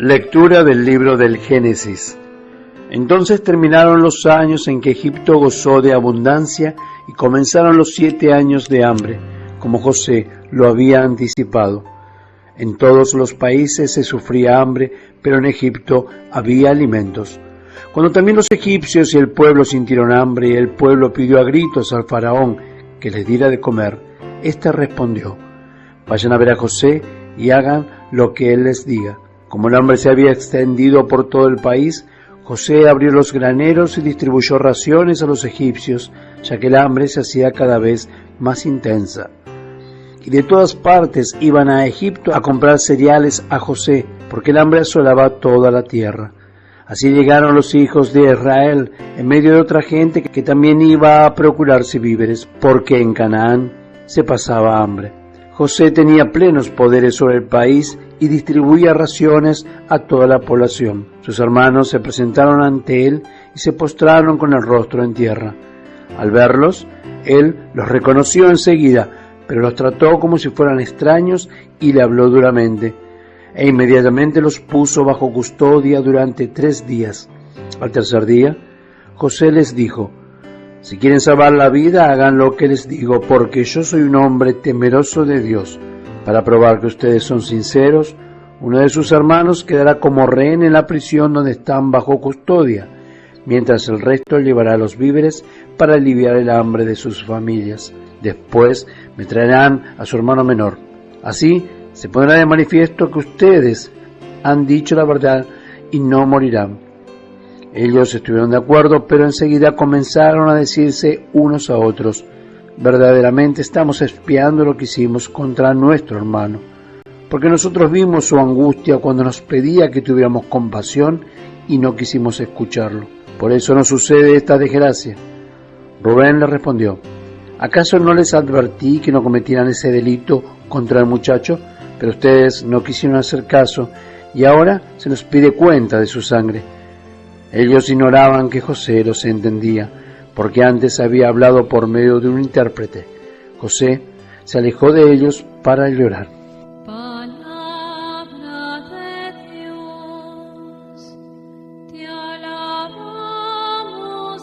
Lectura del libro del Génesis. Entonces terminaron los años en que Egipto gozó de abundancia y comenzaron los 7 años de hambre, como José lo había anticipado. En todos los países se sufría hambre, pero en Egipto había alimentos. Cuando también los egipcios y el pueblo sintieron hambre, y el pueblo pidió a gritos al faraón que les diera de comer, éste respondió: vayan a ver a José y hagan lo que él les diga. Como el hambre se había extendido por todo el país, José abrió los graneros y distribuyó raciones a los egipcios, ya que el hambre se hacía cada vez más intensa. Y de todas partes iban a Egipto a comprar cereales a José, porque el hambre asolaba toda la tierra. Así llegaron los hijos de Israel en medio de otra gente que también iba a procurarse víveres, porque en Canaán se pasaba hambre. José tenía plenos poderes sobre el país y distribuía raciones a toda la población. Sus hermanos se presentaron ante él y se postraron con el rostro en tierra. Al verlos, él los reconoció enseguida, pero los trató como si fueran extraños y le habló duramente. E inmediatamente los puso bajo custodia durante 3 días. Al tercer día, José les dijo: si quieren salvar la vida, hagan lo que les digo, porque yo soy un hombre temeroso de Dios. Para probar que ustedes son sinceros, uno de sus hermanos quedará como rehén en la prisión donde están bajo custodia, mientras el resto llevará los víveres para aliviar el hambre de sus familias. Después me traerán a su hermano menor. Así se pondrá de manifiesto que ustedes han dicho la verdad y no morirán. Ellos estuvieron de acuerdo, pero enseguida comenzaron a decirse unos a otros: verdaderamente estamos espiando lo que hicimos contra nuestro hermano, porque nosotros vimos su angustia cuando nos pedía que tuviéramos compasión y no quisimos escucharlo. Por eso nos sucede esta desgracia. Rubén le respondió: ¿acaso no les advertí que no cometieran ese delito contra el muchacho? Pero ustedes no quisieron hacer caso y ahora se nos pide cuenta de su sangre. Ellos ignoraban que José los entendía, porque antes había hablado por medio de un intérprete. José se alejó de ellos para llorar. Palabra de Dios, te alabamos,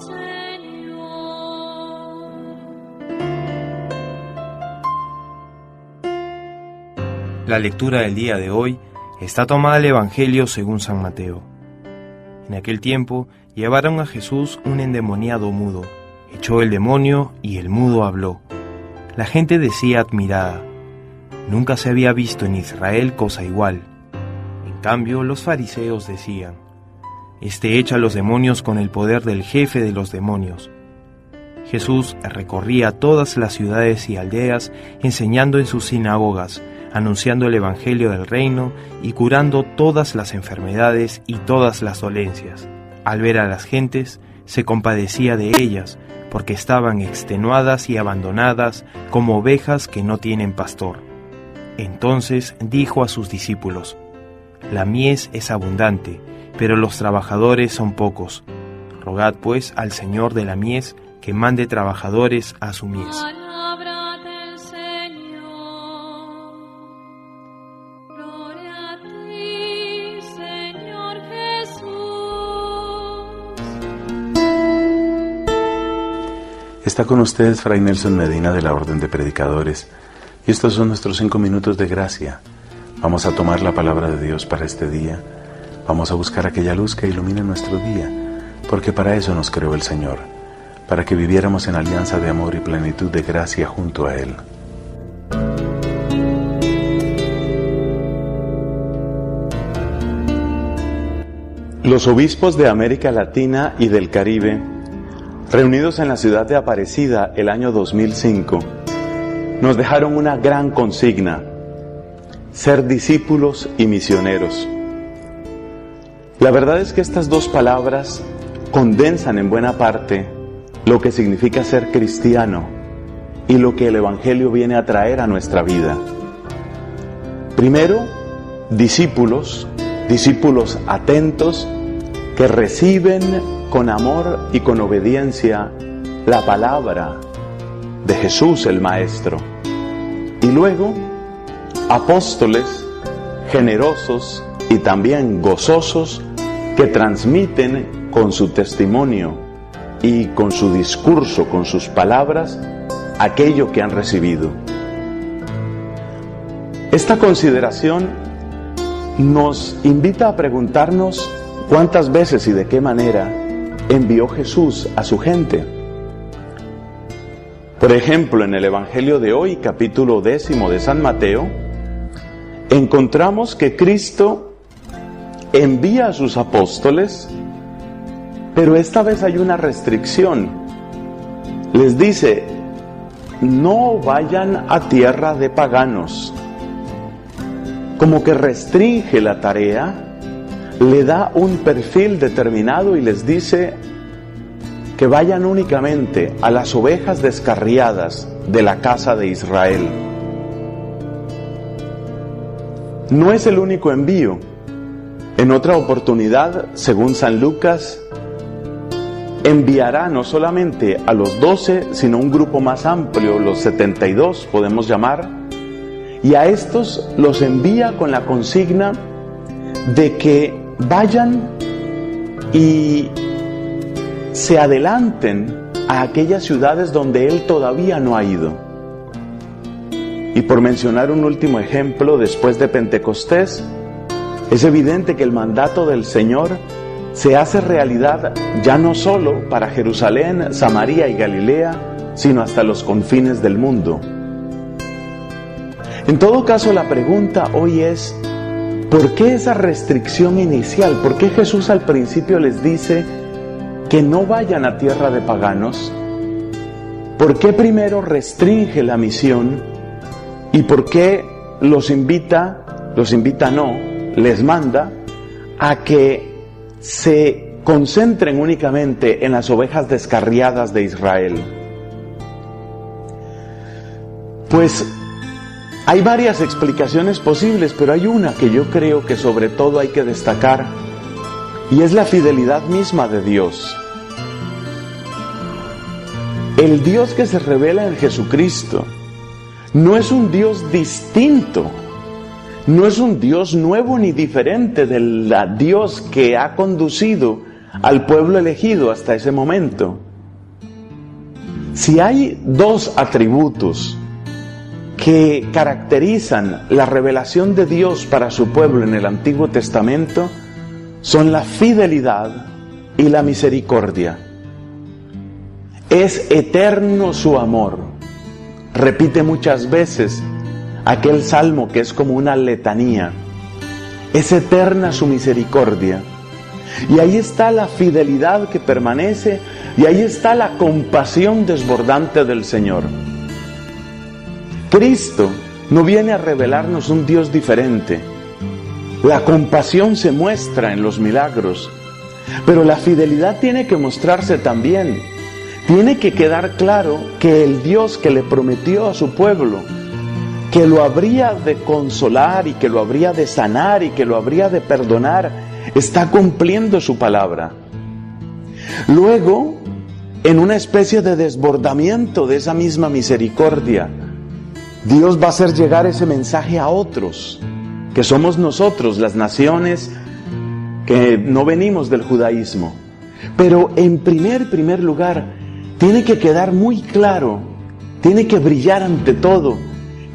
Señor. La lectura del día de hoy está tomada del Evangelio según San Mateo. En aquel tiempo llevaron a Jesús un endemoniado mudo. Echó el demonio y el mudo habló. La gente decía admirada: nunca se había visto en Israel cosa igual. En cambio, los fariseos decían: este echa a los demonios con el poder del jefe de los demonios. Jesús recorría todas las ciudades y aldeas, enseñando en sus sinagogas, anunciando el evangelio del reino y curando todas las enfermedades y todas las dolencias. Al ver a las gentes, se compadecía de ellas, porque estaban extenuadas y abandonadas como ovejas que no tienen pastor. Entonces dijo a sus discípulos: la mies es abundante, pero los trabajadores son pocos. Rogad pues al Señor de la mies que mande trabajadores a su mies. Palabra del Señor. Gloria a ti, Señor Jesús. Está con ustedes Fray Nelson Medina de la Orden de Predicadores, y estos son nuestros 5 minutos de gracia. Vamos a tomar la palabra de Dios para este día. Vamos a buscar aquella luz que ilumine nuestro día, porque para eso nos creó el Señor, para que viviéramos en alianza de amor y plenitud de gracia junto a Él. Los obispos de América Latina y del Caribe, reunidos en la ciudad de Aparecida el año 2005, nos dejaron una gran consigna: ser discípulos y misioneros. La verdad es que estas 2 palabras condensan en buena parte lo que significa ser cristiano y lo que el Evangelio viene a traer a nuestra vida. Primero, discípulos atentos que reciben con amor y con obediencia la palabra de Jesús el Maestro. Y luego, apóstoles generosos y también gozosos que transmiten con su testimonio y con su discurso, con sus palabras, aquello que han recibido. Esta consideración nos invita a preguntarnos cuántas veces y de qué manera envió Jesús a su gente. Por ejemplo, en el Evangelio de hoy, capítulo 10 de San Mateo, encontramos que Cristo envía a sus apóstoles, pero esta vez hay una restricción. Les dice: no vayan a tierra de paganos. Como que restringe la tarea, le da un perfil determinado y les dice que vayan únicamente a las ovejas descarriadas de la casa de Israel. No es el único envío. En otra oportunidad, según San Lucas, enviará no solamente a los 12, sino un grupo más amplio, los 72 podemos llamar, y a estos los envía con la consigna de que vayan y se adelanten a aquellas ciudades donde Él todavía no ha ido. Y por mencionar un último ejemplo, después de Pentecostés, es evidente que el mandato del Señor se hace realidad ya no solo para Jerusalén, Samaria y Galilea, sino hasta los confines del mundo. En todo caso, la pregunta hoy es: ¿por qué esa restricción inicial? ¿Por qué Jesús al principio les dice que no vayan a tierra de paganos? ¿Por qué primero restringe la misión? ¿Y por qué les manda a que se concentren únicamente en las ovejas descarriadas de Israel? Pues hay varias explicaciones posibles, pero hay una que yo creo que sobre todo hay que destacar, y es la fidelidad misma de Dios. El Dios que se revela en Jesucristo no es un Dios distinto, no es un Dios nuevo ni diferente del Dios que ha conducido al pueblo elegido hasta ese momento. Si hay dos atributos que caracterizan la revelación de Dios para su pueblo en el Antiguo Testamento, son la fidelidad y la misericordia. Es eterno su amor. Repite muchas veces aquel salmo que es como una letanía. Es eterna su misericordia. Y ahí está la fidelidad que permanece, y ahí está la compasión desbordante del Señor. Cristo no viene a revelarnos un Dios diferente. La compasión se muestra en los milagros, pero la fidelidad tiene que mostrarse también. Tiene que quedar claro que el Dios que le prometió a su pueblo que lo habría de consolar y que lo habría de sanar y que lo habría de perdonar, está cumpliendo su palabra. Luego, en una especie de desbordamiento de esa misma misericordia, Dios va a hacer llegar ese mensaje a otros, que somos nosotros, las naciones que no venimos del judaísmo. Pero en primer lugar, tiene que quedar muy claro, tiene que brillar ante todo,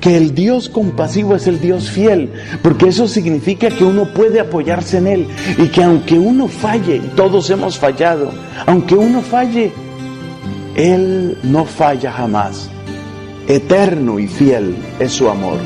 que el Dios compasivo es el Dios fiel, porque eso significa que uno puede apoyarse en Él, y que aunque uno falle, y todos hemos fallado, aunque uno falle, Él no falla jamás. Eterno y fiel es su amor.